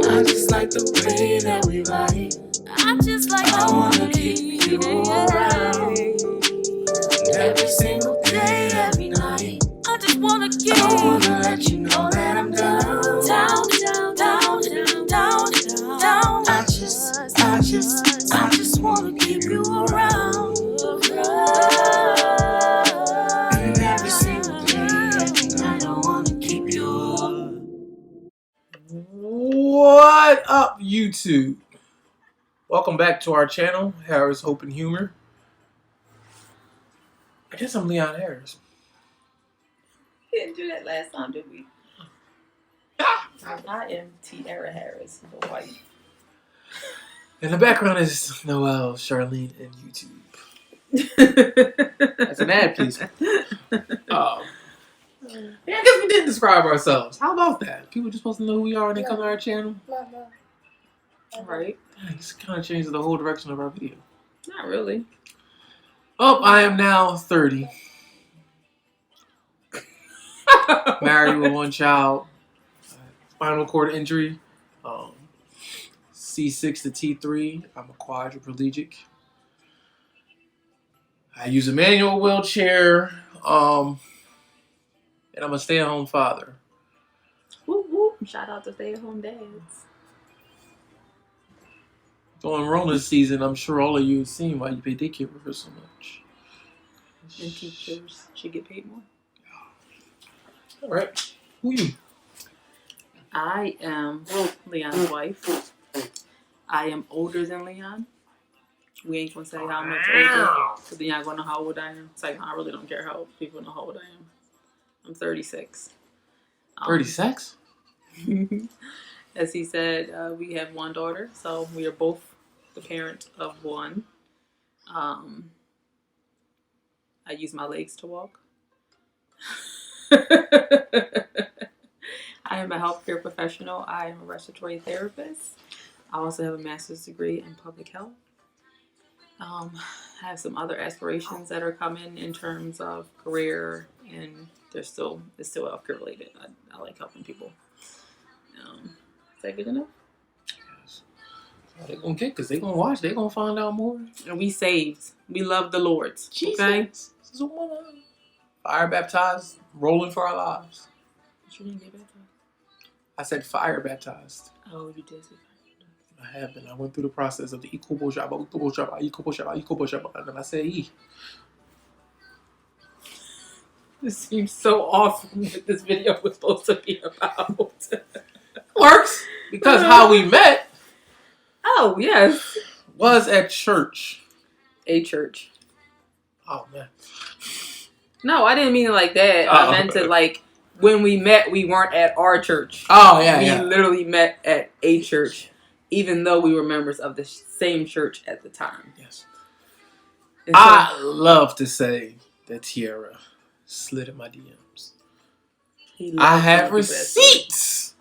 I just like the way that we ride. I just like I wanna keep you around. Every single day, every night. I just wanna keep. I wanna let you know that I'm down, down, down, down, down, down, down. I just wanna keep you around. And every single day, every night, I wanna keep you. What up, YouTube? Welcome back to our channel, Harris Hope and Humor. I guess I'm Leon Harris. We didn't do that last time, did we? I am Tiara Harris, the white. In the background is Noelle, Charlene, and YouTube. That's an ad, please. I guess we didn't describe ourselves. How about that? People just supposed to know who we are when they come to our channel. Right? Yeah, this kind of changes the whole direction of our video. Not really. Oh, I am now 30. Married with one child. Spinal cord injury. C6 to T3. I'm a quadriplegic. I use a manual wheelchair. And I'm a stay-at-home father. Whoop whoop. Shout out to stay-at-home dads. During Rona season, I'm sure all of you have seen why you pay daycare for her so much. And teachers should get paid more. All right. Who you? I am Leon's wife. I am older than Leon. We ain't gonna say how much older, because then y'all gonna know how old I am. It's like, I really don't care how people know how old I am. I'm 36. 36? As he said, we have one daughter, so we are both the parent of one. I use my legs to walk. I am a healthcare professional. I am a respiratory therapist. I also have a master's degree in public health. I have some other aspirations that are coming in terms of career, and it's still healthcare related. I like helping people. Is that good enough? Yes. They're gonna get, because they're gonna watch. They're gonna find out more. And we saved. We love the Lord. Jesus. Okay? Fire baptized, rolling for our lives. But you didn't get baptized. I said fire baptized. Oh, you did say fire. I have been. I went through the process of the Ikubo Shaba, and then I said E. This seems so off from what this video was supposed to be about. Works, because how we met. Oh, yes. Was at church. A church. Oh, man. No, I didn't mean it like that. I meant to, like, when we met, we weren't at our church. Oh, yeah, we literally met at a church, even though we were members of the same church at the time. Yes. And so, I love to say that Tiara slid in my DMs. I have receipts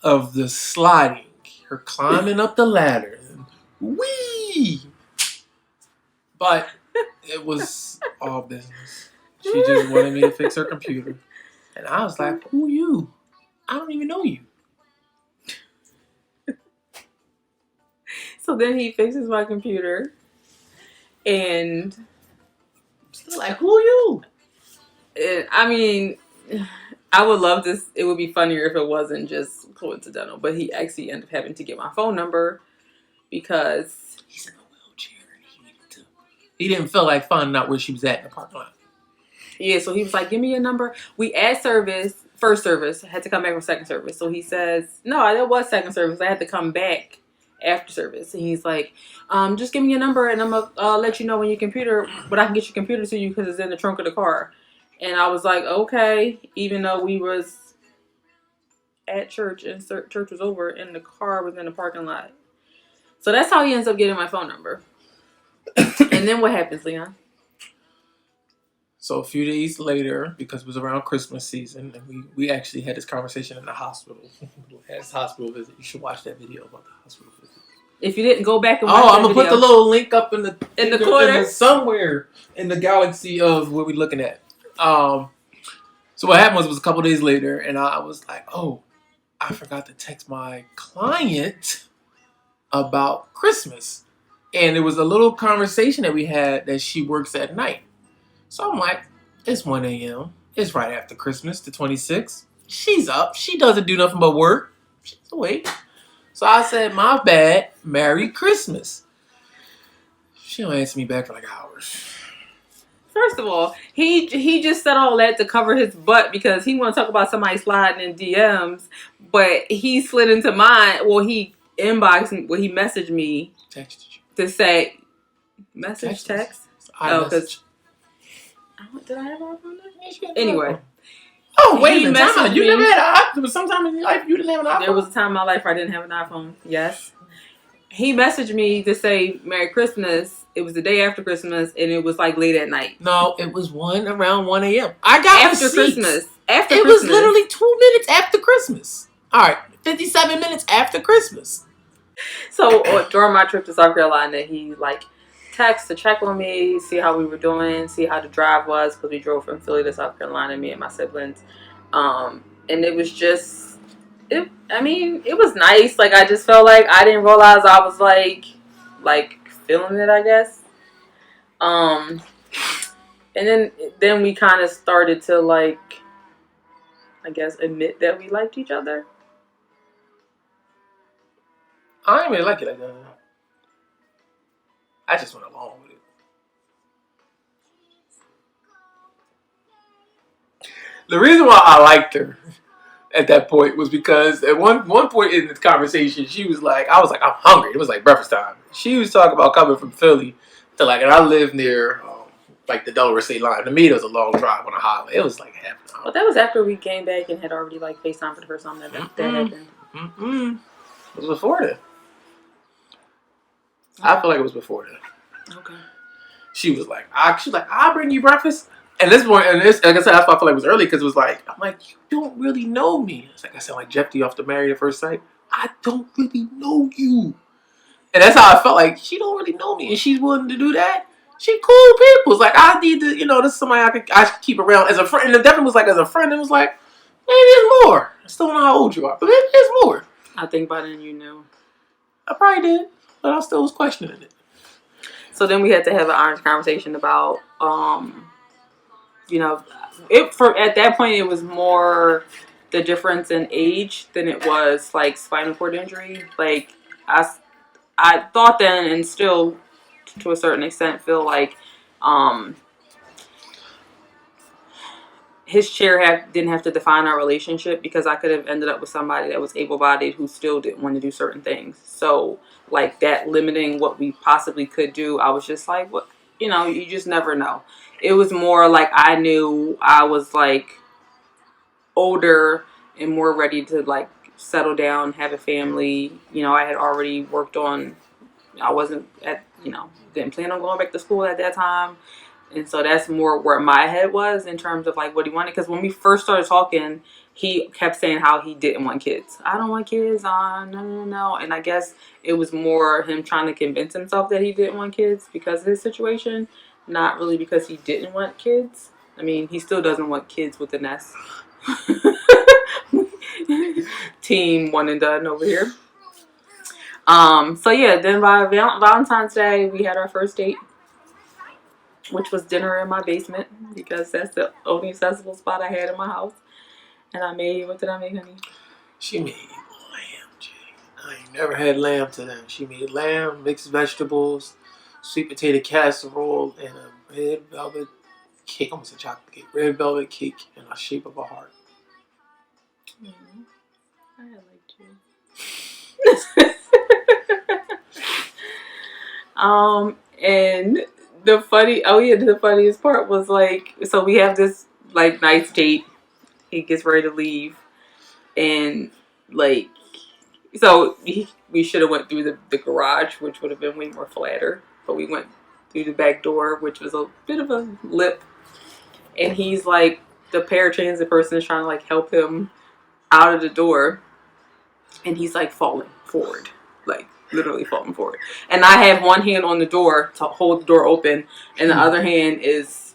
of the sliding, her climbing up the ladder. Whee! But it was all business. She just wanted me to fix her computer. And I was like, who you? I don't even know you. So then he fixes my computer. And Still like, who you? I mean, I would love this. It would be funnier if it wasn't just coincidental. But he actually ended up having to get my phone number because he's in a wheelchair. He didn't feel like finding out where she was at in the parking lot. Yeah, so he was like, give me your number. We had first service, I had to come back for second service. So he says, no, there was second service. I had to come back after service. And he's like, just give me your number and I'm going to let you know when your computer, but I can get your computer to you because it's in the trunk of the car. And I was like, okay, even though we was at church and church was over and the car was in the parking lot. So that's how he ends up getting my phone number. And then what happens, Leon? So a few days later, because it was around Christmas season, and we actually had this conversation in the hospital. Had this hospital visit. You should watch that video about the hospital visit. If you didn't go back and watch I'm gonna put the little link up in the corner somewhere in the galaxy of what we're looking at. So what happened was a couple days later, and I was like, oh, I forgot to text my client about Christmas. And it was a little conversation that we had that she works at night. So I'm like, it's 1 a.m. It's right after Christmas, the 26th. She's up. She doesn't do nothing but work. She's awake. So I said, my bad. Merry Christmas. She don't answer me back for like hours. First of all, he just said all that to cover his butt because he want to talk about somebody sliding in DMs, but he slid into mine. Well, he inboxed me. Well, he messaged me Texted you. to say, text. Oh, because did I have an iPhone there? Anyway. Oh, wait a minute. messaged You me. never had an iPhone. There was sometime in your life you didn't have an iPhone. There was a time in my life where I didn't have an iPhone. Yes. He messaged me to say Merry Christmas. It was the day after Christmas, and it was like late at night. No, it was around 1 a.m. I got After receipts. Christmas. After It Christmas. was literally 2 minutes after Christmas. All right, 57 minutes after Christmas. So during my trip to South Carolina, he like texted to check on me, see how we were doing, see how the drive was, because we drove from Philly to South Carolina, me and my siblings. And it was just, it was nice. Like, I just felt like I didn't realize I was like feeling it, I guess. And then we kind of started to like, I guess, admit that we liked each other. I didn't really like it like that. I just went along with it. The reason why I liked her at that point was because at one point in the conversation, she was like, I was like, I'm hungry. It was like breakfast time. She was talking about coming from Philly to like, and I live near like the Delaware State line. To me, it was a long drive on a highway. It was like half an hour. Well, that was after we came back and had already like FaceTime for the first time that happened. It was before that. I feel like it was before that. Okay. She was like, I'll bring you breakfast. And this point, like I said, that's why I feel like it was early, because it was like, I'm like, you don't really know me. It's like I sound like Jeff D off the Married at First Sight. I don't really know you. And that's how I felt like, she don't really know me, and she's willing to do that. She cool people. It's like, I need to, this is somebody I could keep around as a friend. And it definitely was like, as a friend, it was like, maybe there's more. I still don't know how old you are, but maybe there's more. I think by then you knew. I probably did, but I still was questioning it. So then we had to have an honest conversation about, at that point it was more the difference in age than it was like spinal cord injury. Like I thought then, and still to a certain extent feel like his chair didn't have to define our relationship, because I could have ended up with somebody that was able-bodied who still didn't want to do certain things. So like that limiting what we possibly could do, I was just like, what, you just never know. It was more like I knew I was like older and more ready to like settle down, have a family. I had already worked on, I wasn't didn't plan on going back to school at that time. And so that's more where my head was in terms of like what he wanted. Because when we first started talking, he kept saying how he didn't want kids. I don't want kids. No. And I guess it was more him trying to convince himself that he didn't want kids because of his situation. Not really because he didn't want kids. I mean, he still doesn't want kids with an S. Team one and done over here. So yeah, then by Valentine's Day, we had our first date, which was dinner in my basement, because that's the only accessible spot I had in my house. And what did I make, honey? She made lamb, Jay. I ain't never had lamb to them. She made lamb, mixed vegetables, sweet potato casserole, and a red velvet cake, almost a chocolate cake, red velvet cake in the shape of a heart. I liked you. And the funniest part was like, so we have this like nice date. He gets ready to leave, and like, so we should have went through the garage, which would have been way more flatter, but we went through the back door, which was a bit of a lip. And he's like, the paratransit person is trying to like help him out of the door, and he's like falling forward, like literally falling forward. And I have one hand on the door to hold the door open, and the other hand is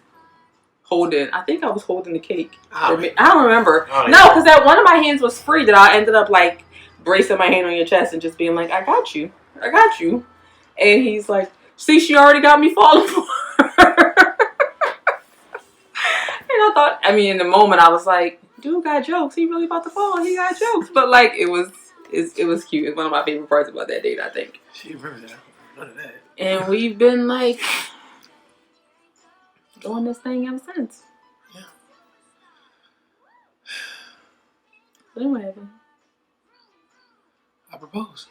I think I was holding the cake. Oh. I don't remember. Oh, yeah. No, because that one of my hands was free that I ended up like bracing my hand on your chest and just being like, I got you. And he's like, see, she already got me falling for her. And I thought, in the moment I was like, dude got jokes. He really about to fall. He got jokes. But like, it was cute. It's one of my favorite parts about that date, I think. She remembers that. None of that. And we've been like doing this thing ever since. Yeah. Then what happened? I proposed.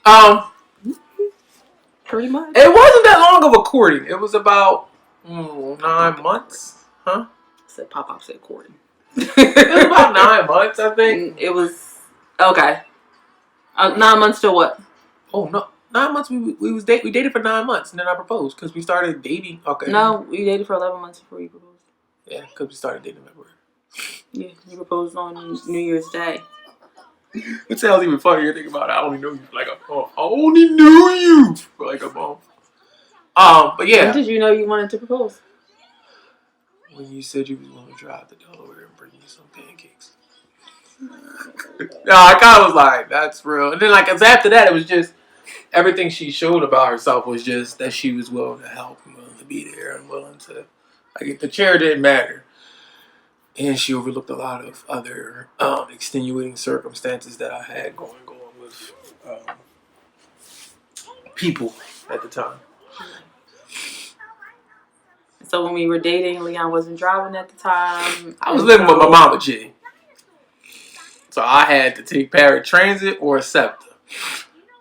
Pretty much. It wasn't that long of a courting. It was about 9 months. Huh? I said Pop said courting. It was about 9 months, I think. It was okay. 9 months to what? Oh no, 9 months. We dated for 9 months, and then I proposed because we started dating. Okay. No, we dated for 11 months before you proposed. Yeah, because we started dating in February. Yeah, you proposed on New Year's Day. It sounds even funnier thinking about it. I only knew you for like a month. I only knew you for like a month. But yeah. When did you know you wanted to propose? When you said you was going to drive to Delaware and bring me some pancakes. No, I kind of was like, that's real. And then like, cause after that, it was just everything she showed about herself was just that she was willing to help and willing to be there and willing to, like, the chair didn't matter. And she overlooked a lot of other extenuating circumstances that I had going with people at the time. So when we were dating, Leon wasn't driving at the time. I was living with my mama G. So I had to take paratransit or SEPTA.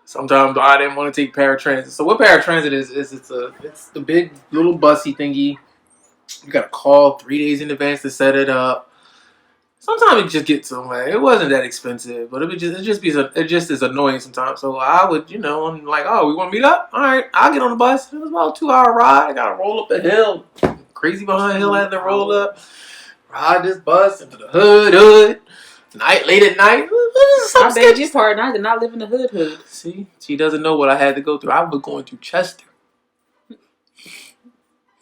Sometimes I didn't want to take paratransit. So what paratransit is it's the big little bussy thingy. You gotta call 3 days in advance to set it up. Sometimes it just gets somewhere. It wasn't that expensive, but it just is annoying sometimes. So I would, I'm like, oh, we want to meet up? All right, I'll get on the bus. It was about a 2-hour ride. I gotta roll up the hill. Crazy behind the hill, I had to roll up. Ride this bus into the hood. Late at night. I beg your pardon. I did not live in the hood. See, she doesn't know what I had to go through. I was going through Chester.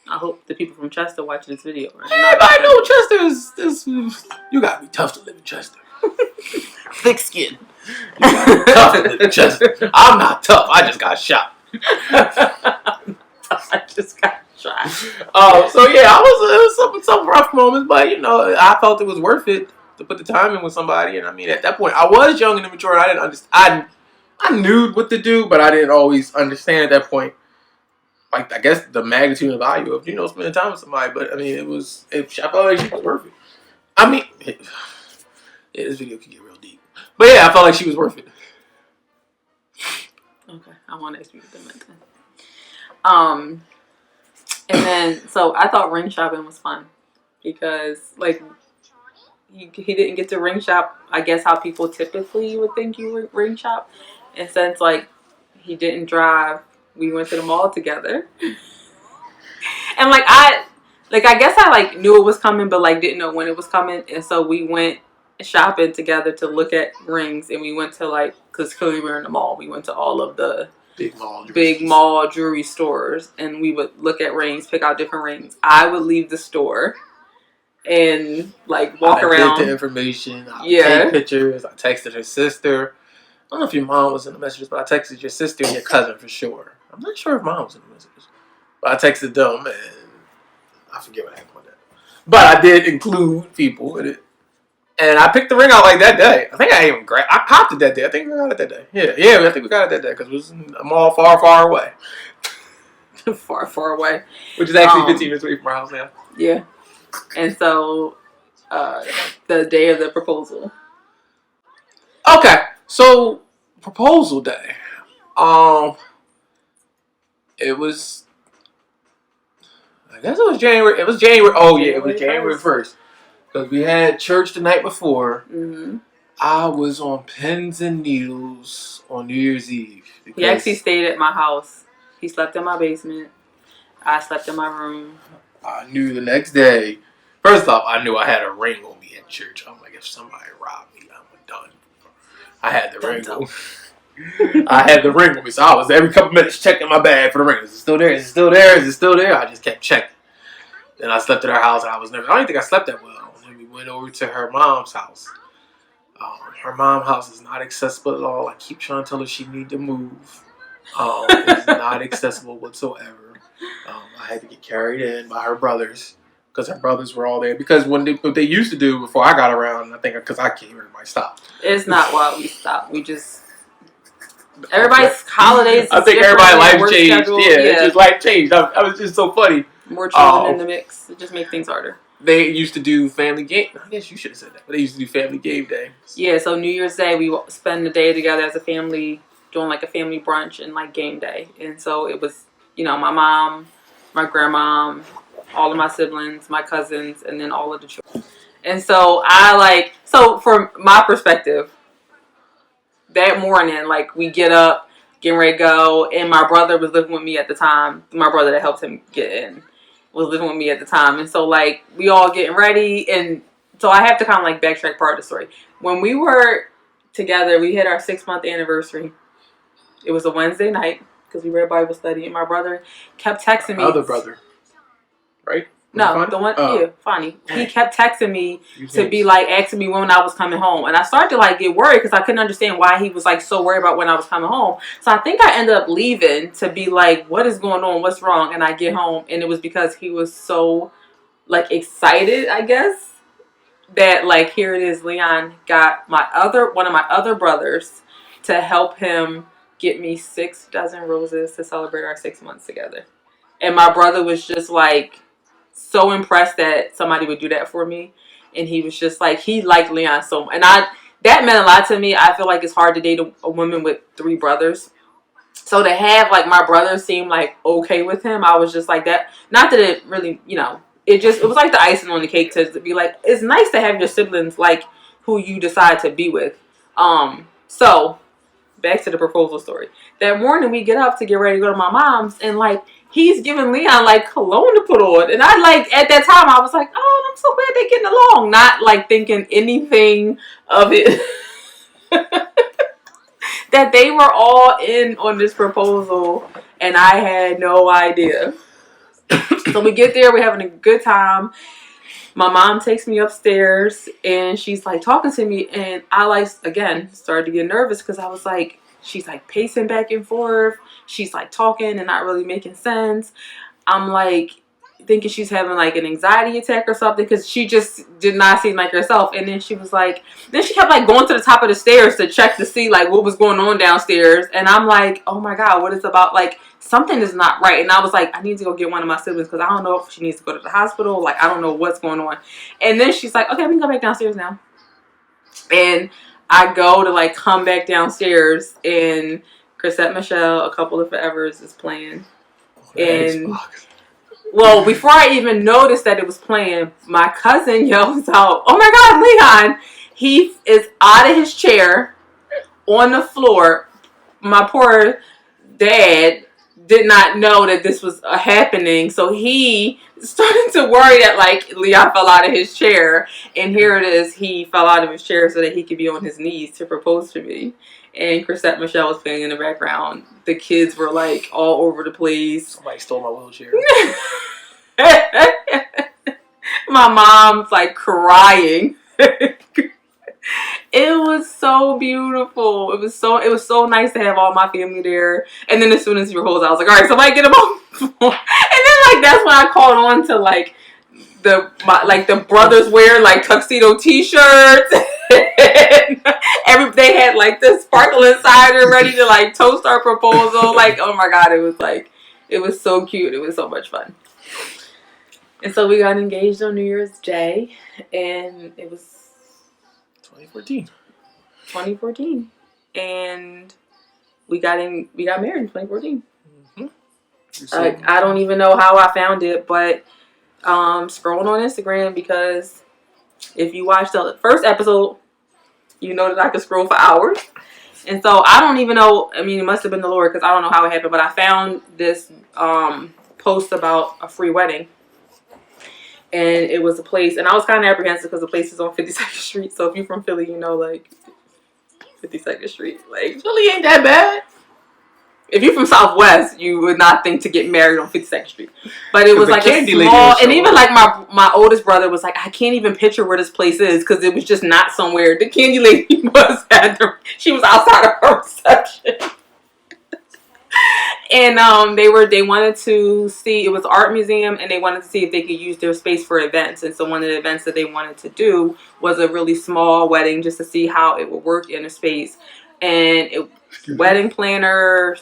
I hope the people from Chester watch this video. I know Chester is. You gotta be tough to live in Chester. Thick skin. You gotta be tough to live in Chester. I'm not tough. I just got shot. So yeah, it was some rough moments, but I felt it was worth it to put the time in with somebody. And at that point, I was young and immature. And I didn't understand. I knew what to do, but I didn't always understand at that point. Like, I guess the magnitude and value of spending time with somebody. But I felt like she was worth it. This video could get real deep. But yeah, I felt like she was worth it. Okay, I want to ask you that. And then, so I thought ring shopping was fun because, like, he didn't get to ring shop, I guess, how people typically would think you would ring shop. And since, like, he didn't drive, we went to the mall together. And, I guess I, like, knew it was coming, but, like, didn't know when it was coming. And so we went shopping together to look at rings. And we went to, like, because clearly we were in the mall, we went to all of the big mall jewelry stores, and we would look at rings, pick out different rings. I would leave the store and like walk around. Get the information. I take pictures. I texted her sister. I don't know if your mom was in the messages, but I texted your sister and your cousin for sure. I'm not sure if mom was in the messages, but I texted them, and I forget what happened with that. But I did include people in it. And I picked the ring out like that day. I think I popped it that day. I think we got it that day. Yeah, I think we got it that day because it was in a mall far, far away. far, far away. Which is actually 15 minutes away from our house now. Yeah. And so, the day of the proposal. Okay, so proposal day. It was. I guess it was January. It was January. Oh yeah, it was January 1st. Because we had church the night before. Mm-hmm. I was on pins and needles on New Year's Eve. He actually stayed at my house. He slept in my basement. I slept in my room. I knew the next day. First off, I knew I had a ring on me at church. I'm like, if somebody robbed me, I'm done. I had the ring on. I had the ring on me, so I was every couple minutes checking my bag for the ring. Is it still there? Is it still there? Is it still there? I just kept checking. Then I slept at her house, and I don't think I slept that well. And then we went over to her mom's house. Her mom's house is not accessible at all. I keep trying to tell her she need to move. It's not accessible whatsoever. I had to get carried in by her brothers because her brothers were all there. Because what they used to do before I got around, I think because I came, everybody stopped. It's not why we stopped. We just everybody's holidays. I think everybody's life changed. Schedule. It's just life changed. I was just so funny. More children in the mix. It just makes things harder. They used to do family game. I guess you should have said that. But they used to do family game day. Yeah, so New Year's Day we spend the day together as a family, doing like a family brunch and like game day. And so it was, my mom, my grandma, all of my siblings, my cousins, and then all of the children. And so so from my perspective, that morning, like we get up, getting ready to go, and my brother was living with me at the time. My brother that helped him get in was living with me at the time. And so like we all getting ready, and so I have to kind of like backtrack part of the story. When we were together, we hit our 6-month anniversary. It was a Wednesday night because we read Bible study, and my brother kept texting me. Other brother, right? No, the one, Fonny. He kept texting me to be like asking me when I was coming home, and I started to like get worried because I couldn't understand why he was like so worried about when I was coming home. So I think I ended up leaving to be like, what is going on? What's wrong? And I get home, and it was because he was so like excited, I guess, that like here it is. Leon got one of my other brothers to help him get me 6 dozen roses to celebrate our 6 months together, and my brother was just like so impressed that somebody would do that for me. And he was just like, he liked Leon so much. And that meant a lot to me. I feel like it's hard to date a woman with 3 brothers. So to have like my brother seem like okay with him, I was just like that. Not that it really, it was like the icing on the cake to be like, it's nice to have your siblings like who you decide to be with. So back to the proposal story. That morning we get up to get ready to go to my mom's, and like he's giving Leon like cologne to put on, and I like at that time I was like, oh, I'm so glad they're getting along, not like thinking anything of it. That they were all in on this proposal, and I had no idea. So we get there, we're having a good time. My mom takes me upstairs, and she's like talking to me, and I like again started to get nervous because I was like, she's like pacing back and forth. She's like talking and not really making sense. I'm like thinking she's having like an anxiety attack or something because she just did not seem like herself. And then she kept like going to the top of the stairs to check to see like what was going on downstairs. And I'm like, oh my God, what is about? Like something is not right. And I was like, I need to go get one of my siblings because I don't know if she needs to go to the hospital. Like I don't know what's going on. And then she's like, okay, we can go back downstairs now. And I go to like come back downstairs, and Chrisette Michelle, A Couple of Forevers is playing. And well, before I even noticed that it was playing, my cousin yells out, oh my God, Leon! He is out of his chair on the floor. My poor dad did not know that this was happening, so he started to worry that like Leon fell out of his chair, and here it is, he fell out of his chair so that he could be on his knees to propose to me. And Chrisette Michelle was playing in the background. The kids were like all over the place. Somebody stole my wheelchair. My mom's like crying. It was so beautiful. It was so nice to have all my family there. And then as soon as he proposed, I was like, all right, somebody get him on the floor. And then like that's when I called on to like the brothers wearing like tuxedo t-shirts. They had like the sparkling cider ready to like toast our proposal. Like, oh my God, it was so cute. It was so much fun. And so we got engaged on New Year's Day, and it was 2014, and we got married in 2014. Mm-hmm. I don't even know how I found it, but scrolling on Instagram, because if you watch the first episode, you know that I could scroll for hours. And so I don't even know, I mean, it must have been the Lord, because I don't know how it happened, but I found this post about a free wedding. And it was a place, and I was kind of apprehensive because the place is on 52nd Street. So if you're from Philly, you know, like, 52nd Street. Like, Philly ain't that bad. If you're from Southwest, you would not think to get married on 52nd Street. But it was like a candy lady small, was and so even like my oldest brother was like, I can't even picture where this place is because it was just not somewhere. The candy lady she was outside of her reception. And they wanted to see, it was art museum, and they wanted to see if they could use their space for events. And so one of the events that they wanted to do was a really small wedding just to see how it would work in a space. And wedding planner,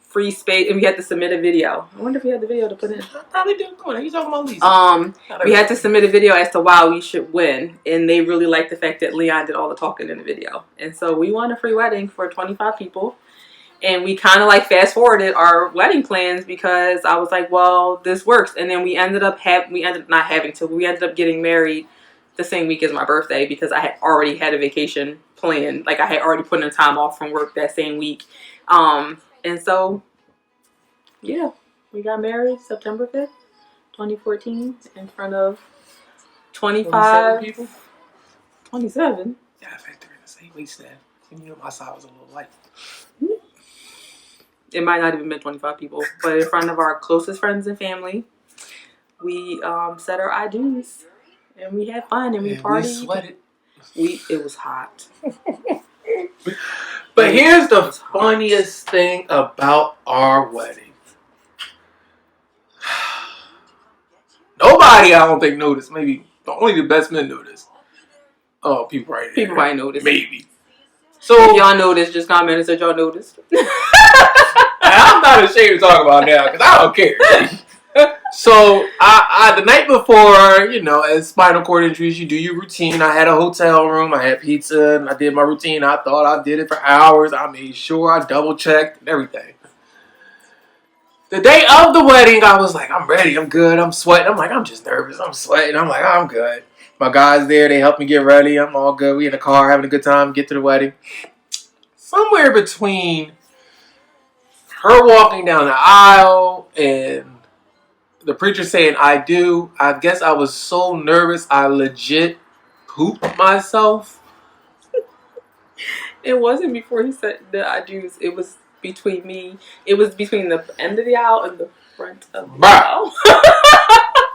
free space, and we had to submit a video. I wonder if we had the video to put in. I probably do. Come on, you talking about Lisa? We had to submit a video as to why we should win, and they really liked the fact that Leon did all the talking in the video. And so we won a free wedding for 25 people. And we kind of like fast forwarded our wedding plans because I was like, well, this works. And then we ended up getting married the same week as my birthday because I had already had a vacation planned. Like I had already put in time off from work that same week. And so, yeah, we got married September 5th, 2014 in front of 25 people. 27. Yeah, factor in the same wait staff. You know, my side was a little light. It might not even been 25 people, but in front of our closest friends and family, we said our IDs, and we had fun, and we partied. We sweated. It was hot. But here's the funniest thing about our wedding. Nobody, I don't think, noticed. Maybe only the best men noticed. Oh, people right there. People might notice. Maybe. So if y'all noticed, just comment and say y'all noticed. I'm not ashamed to talk about it now because I don't care. So I the night before, you know, as spinal cord injuries, you do your routine. I had a hotel room, I had pizza, and I did my routine. I thought I did it for hours. I made sure I double checked and everything. The day of the wedding, I was like, I'm ready, I'm good, I'm sweating. I'm like, I'm just nervous, I'm sweating. I'm like, I'm good. My guys there, they helped me get ready. I'm all good. We in the car having a good time, get to the wedding. Somewhere between her walking down the aisle and the preacher saying I do, I guess I was so nervous I legit pooped myself. It wasn't before he said the I do's. It was between me. It was between the end of the aisle and the front of the aisle.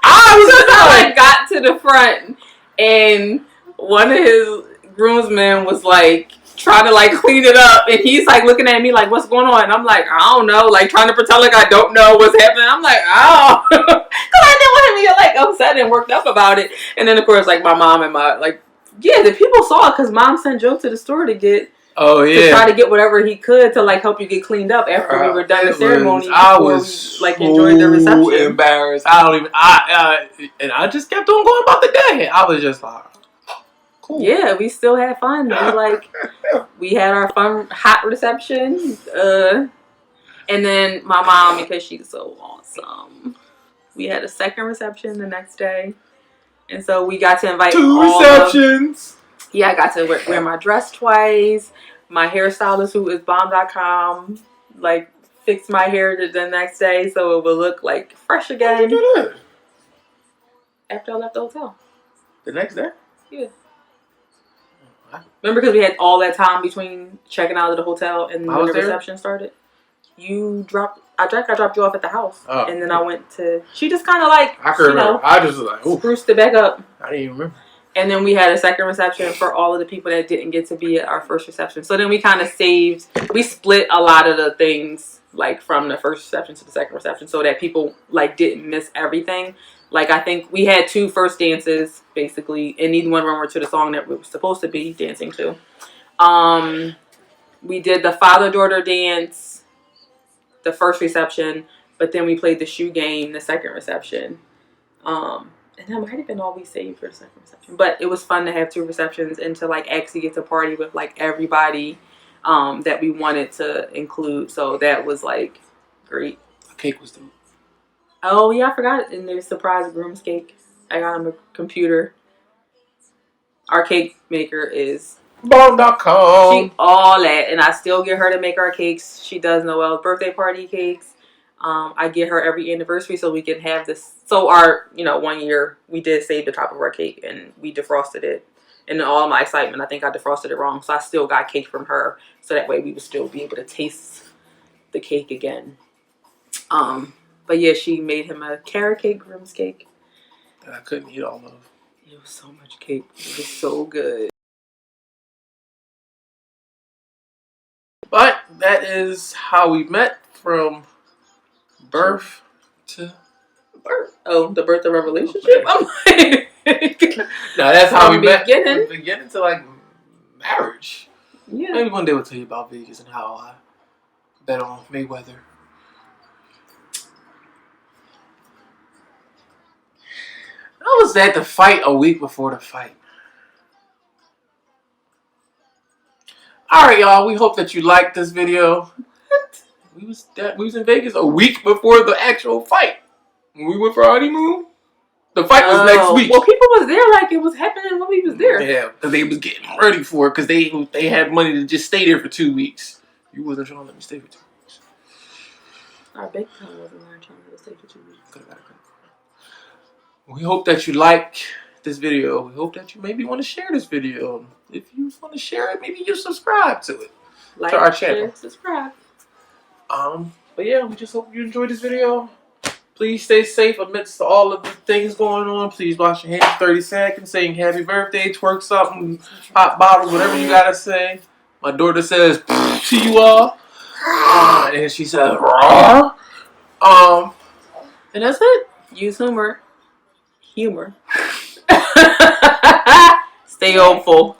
I got to the front, and one of his groomsmen was like trying to like clean it up, and he's like looking at me like, what's going on? And I'm like, I don't know, like trying to pretend like I don't know what's happening. I'm like, oh, because I didn't want him to get like upset and worked up about it. And then of course like my mom and my the people saw it because mom sent Joe to the store to get to try to get whatever he could to like help you get cleaned up after we were done the ceremony. I was like enjoyed the reception. Embarrassed. And I just kept on going about the day. I was just like, cool. Yeah, we still had fun. We had our fun hot reception. And then my mom, because she's so awesome, we had a second reception the next day. And so we got to invite two receptions. I got to wear my dress twice. My hairstylist, who is bomb.com, like fixed my hair the next day so it would look like fresh again. When did you do that? After I left the hotel. The next day? Yeah. Remember, because we had all that time between checking out of the hotel and when the reception started? I dropped you off at the house. Oh, and then I went to, she just kind of like, I could remember. I just was like, ooh. Spruced it back up. I didn't even remember. And then we had a second reception for all of the people that didn't get to be at our first reception. So then we kind of we split a lot of the things like from the first reception to the second reception so that people like didn't miss everything. Like I think we had 2 first dances basically, and neither one of them were to the song that we were supposed to be dancing to. We did the father-daughter dance, the first reception, but then we played the shoe game, the second reception. And that might have been all we saved for the second reception. But it was fun to have 2 receptions and to like actually get to party with like everybody that we wanted to include. So that was like great. The cake was dope. Oh yeah, I forgot. And there's surprise groom's cake. I got on the computer. Our cake maker is bomb.com. She all that, and I still get her to make our cakes. She does Noel's birthday party cakes. I get her every anniversary so we can have this. So our, 1 year we did save the top of our cake and we defrosted it. And in all my excitement, I think I defrosted it wrong. So I still got cake from her. So that way we would still be able to taste the cake again. But yeah, she made him a carrot cake, Grimm's cake. That I couldn't eat all of. It was so much cake. It was so good. But that is how we met, from birth to birth. Oh, the birth of our relationship? I'm like, no, that's how we met. Beginning. From beginning to like marriage. Yeah. Maybe one day we'll tell you about Vegas and how I bet on Mayweather. I was at the fight a week before the fight. Alright, y'all. We hope that you liked this video. What? We was in Vegas a week before the actual fight. When we went for our honeymoon, the fight was next week. Well, people was there like it was happening when we was there. Yeah, because they was getting ready for it, because they had money to just stay there for 2 weeks. You wasn't trying to let me stay for 2 weeks. Our bank account wasn't trying to let us stay for 2 weeks. We hope that you like this video. We hope that you maybe want to share this video. If you want to share it, maybe you subscribe to it. Like, to our channel. share, subscribe. But yeah, we just hope you enjoyed this video. Please stay safe amidst all of the things going on. Please wash your hands 30 seconds, saying happy birthday, twerk something, hot bottle, whatever you gotta say. My daughter says to you all. And she says raw. And that's it. Use humor. Stay hopeful.